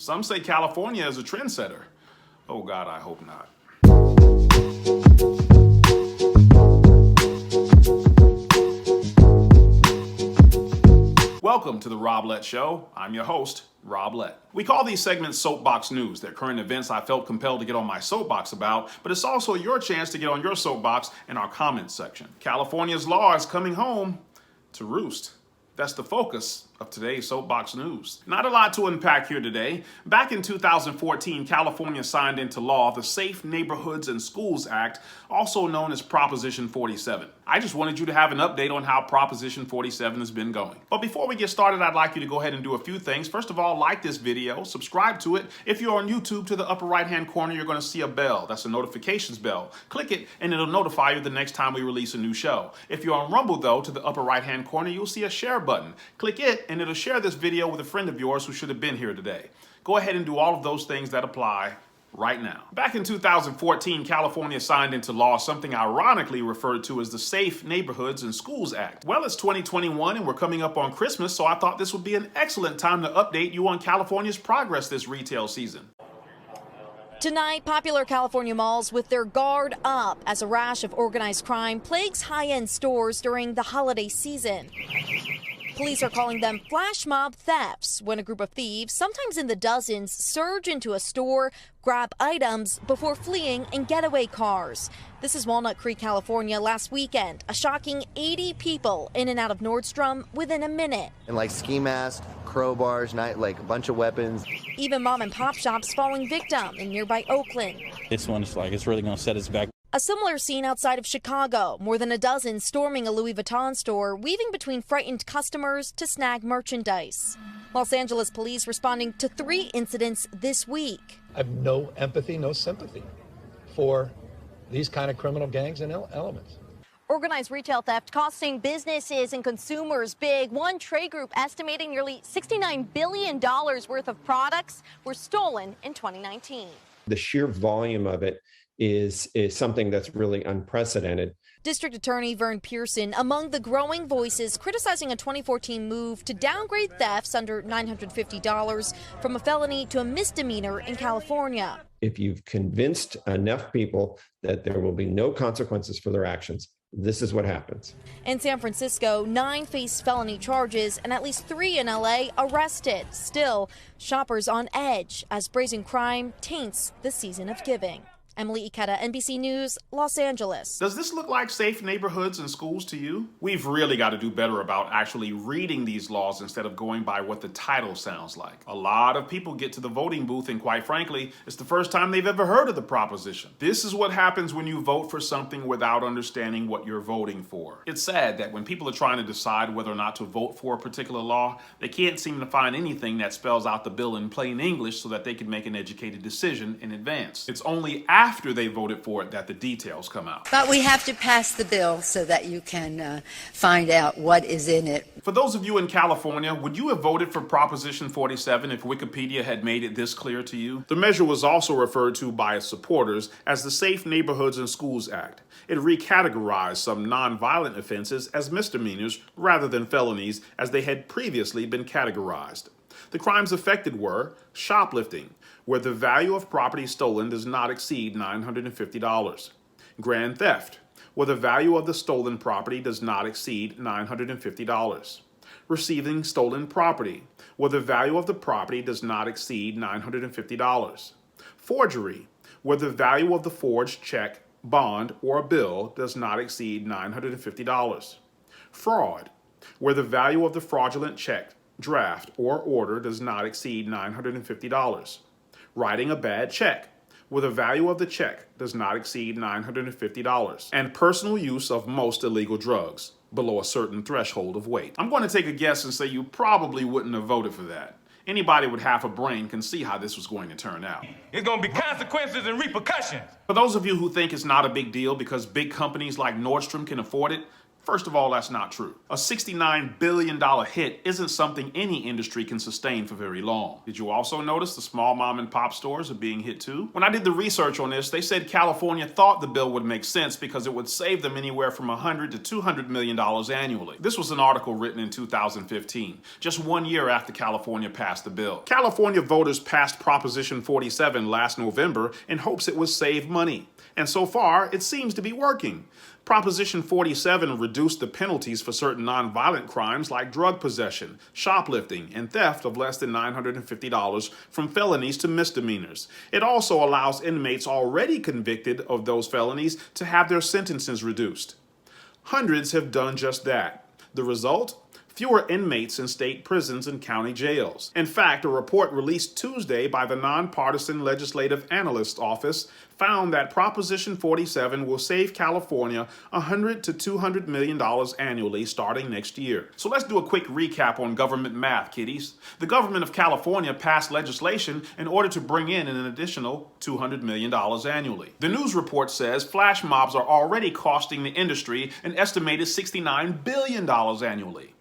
Some say California is a trendsetter. Oh God, I hope not. Welcome to the Rob Lett Show. I'm your host, Rob Lett. We call these segments Soapbox News. They're current events I felt compelled to get on my soapbox about, but it's also your chance to get on your soapbox in our comments section. California's law is coming home to roost. That's the focus of today's Soapbox News. Not a lot to unpack here today. Back in 2014, California signed into law the Safe Neighborhoods and Schools Act, also known as Proposition 47. I just wanted you to have an update on how Proposition 47 has been going. But before we get started, I'd like you to go ahead and do a few things. First of all, like this video, subscribe to it. If you're on YouTube, to the upper right-hand corner, you're going to see a bell. That's a notifications bell. Click it, and it'll notify you the next time we release a new show. If you're on Rumble, though, to the upper right-hand corner, you'll see a share button. Click it, and it'll share this video with a friend of yours who should have been here today. Go ahead and do all of those things that apply right now. Back in 2014, California signed into law something ironically referred to as the Safe Neighborhoods and Schools Act. Well, it's 2021 and we're coming up on Christmas, so I thought this would be an excellent time to update you on California's progress this retail season. Tonight, popular California malls with their guard up as a rash of organized crime plagues high-end stores during the holiday season. Police are calling them flash mob thefts when a group of thieves, sometimes in the dozens, surge into a store, grab items before fleeing in getaway cars. This is Walnut Creek, California last weekend. A shocking 80 people in and out of Nordstrom within a minute. And like ski masks, crowbars, like a bunch of weapons. Even mom and pop shops falling victim in nearby Oakland. This one's like, it's really going to set us back. A similar scene outside of Chicago, more than a dozen storming a Louis Vuitton store, weaving between frightened customers to snag merchandise. Los Angeles police responding to 3 incidents this week. I have no empathy, no sympathy for these kind of criminal gangs and elements. Organized retail theft costing businesses and consumers big. One trade group estimating nearly $69 billion worth of products were stolen in 2019. The sheer volume of it is something that's really unprecedented. District Attorney Vern Pearson among the growing voices criticizing a 2014 move to downgrade thefts under $950 from a felony to a misdemeanor in California. If you've convinced enough people that there will be no consequences for their actions, this is what happens. In San Francisco, 9 face felony charges and at least 3 in LA arrested. Still, shoppers on edge as brazen crime taints the season of giving. Emily Ikeda, NBC News, Los Angeles. Does this look like safe neighborhoods and schools to you? We've really got to do better about actually reading these laws instead of going by what the title sounds like. A lot of people get to the voting booth and quite frankly, it's the first time they've ever heard of the proposition. This is what happens when you vote for something without understanding what you're voting for. It's sad that when people are trying to decide whether or not to vote for a particular law, they can't seem to find anything that spells out the bill in plain English so that they can make an educated decision in advance. It's only after they voted for it that the details come out. But we have to pass the bill so that you can find out what is in it. For those of you in California, would you have voted for Proposition 47 if Wikipedia had made it this clear to you? The measure was also referred to by its supporters as the Safe Neighborhoods and Schools Act. It recategorized some nonviolent offenses as misdemeanors rather than felonies as they had previously been categorized. The crimes affected were shoplifting, where the value of property stolen does not exceed $950. Grand theft, where the value of the stolen property does not exceed $950. Receiving stolen property, where the value of the property does not exceed $950. Forgery, where the value of the forged check, bond, or bill does not exceed $950. Fraud, where the value of the fraudulent check, draft, or order does not exceed $950. Writing a bad check, where the value of the check does not exceed $950. And personal use of most illegal drugs, below a certain threshold of weight. I'm going to take a guess and say you probably wouldn't have voted for that. Anybody with half a brain can see how this was going to turn out. It's going to be consequences and repercussions. For those of you who think it's not a big deal because big companies like Nordstrom can afford it, First of all, that's not true. A $69 billion hit isn't something any industry can sustain for very long. Did you also notice the small mom and pop stores are being hit too? When I did the research on this, they said California thought the bill would make sense because it would save them anywhere from $100 to $200 million annually. This was an article written in 2015, just 1 year after California passed the bill. California voters passed Proposition 47 last November in hopes it would save money. And so far, it seems to be working. Proposition 47 reduced the penalties for certain nonviolent crimes like drug possession, shoplifting, and theft of less than $950 from felonies to misdemeanors. It also allows inmates already convicted of those felonies to have their sentences reduced. Hundreds have done just that. The result? Fewer inmates in state prisons and county jails. In fact, a report released Tuesday by the Nonpartisan Legislative Analyst's Office found that Proposition 47 will save California $100 to $200 million annually starting next year. So let's do a quick recap on government math, kiddies. The government of California passed legislation in order to bring in an additional $200 million annually. The news report says flash mobs are already costing the industry an estimated $69 billion annually.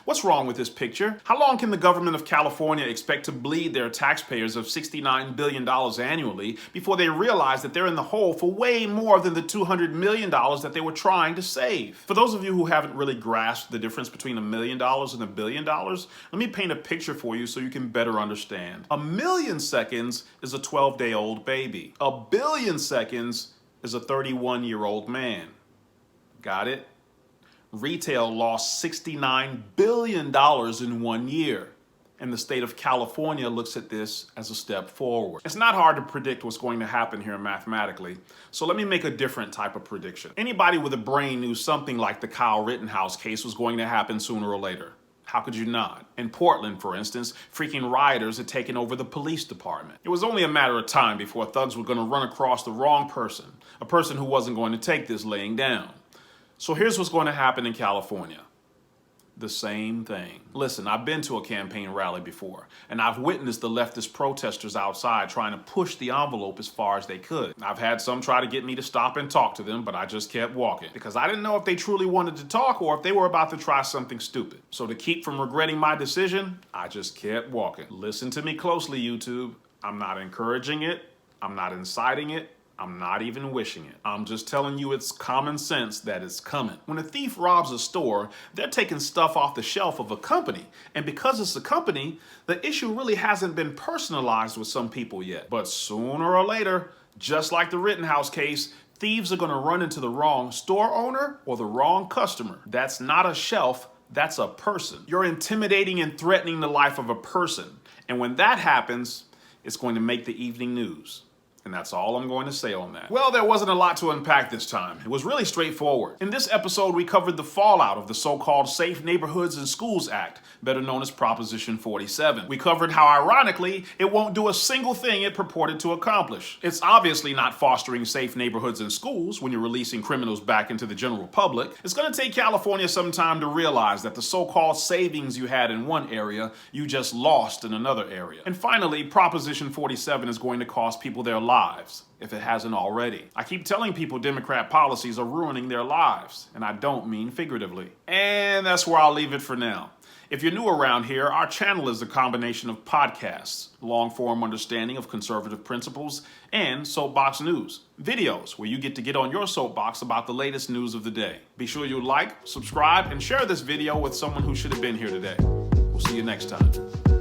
What's wrong with this picture? How long can the government of California expect to bleed their taxpayers of $69 billion annually before they realize that they're in the hole for way more than the $200 million that they were trying to save? For those of you who haven't really grasped the difference between $1 million and $1 billion, let me paint a picture for you so you can better understand. 1 million seconds is a 12-day-old baby. 1 billion seconds is a 31-year-old man. Got it? Retail lost $69 billion in 1 year. And the state of California looks at this as a step forward. It's not hard to predict what's going to happen here mathematically, so let me make a different type of prediction. Anybody with a brain knew something like the Kyle Rittenhouse case was going to happen sooner or later. How could you not? In Portland, for instance, freaking rioters had taken over the police department. It was only a matter of time before thugs were going to run across the wrong person, a person who wasn't going to take this laying down. So here's what's going to happen in California. The same thing. Listen, I've been to a campaign rally before, and I've witnessed the leftist protesters outside trying to push the envelope as far as they could. I've had some try to get me to stop and talk to them, but I just kept walking because I didn't know if they truly wanted to talk or if they were about to try something stupid. So to keep from regretting my decision, I just kept walking. Listen to me closely, YouTube. I'm not encouraging it. I'm not inciting it. I'm not even wishing it. I'm just telling you it's common sense that it's coming. When a thief robs a store, they're taking stuff off the shelf of a company. And because it's a company, the issue really hasn't been personalized with some people yet. But sooner or later, just like the Rittenhouse case, thieves are going to run into the wrong store owner or the wrong customer. That's not a shelf, that's a person. You're intimidating and threatening the life of a person. And when that happens, it's going to make the evening news. And that's all I'm going to say on that. Well, there wasn't a lot to unpack this time. It was really straightforward. In this episode, we covered the fallout of the so-called Safe Neighborhoods and Schools Act, better known as Proposition 47. We covered how, ironically, it won't do a single thing it purported to accomplish. It's obviously not fostering safe neighborhoods and schools when you're releasing criminals back into the general public. It's going to take California some time to realize that the so-called savings you had in one area, you just lost in another area. And finally, Proposition 47 is going to cost people their lives, if it hasn't already. I keep telling people Democrat policies are ruining their lives, and I don't mean figuratively. And that's where I'll leave it for now. If you're new around here, our channel is a combination of podcasts, long-form understanding of conservative principles, and soapbox news, videos where you get on your soapbox about the latest news of the day. Be sure you like, subscribe, and share this video with someone who should have been here today. We'll see you next time.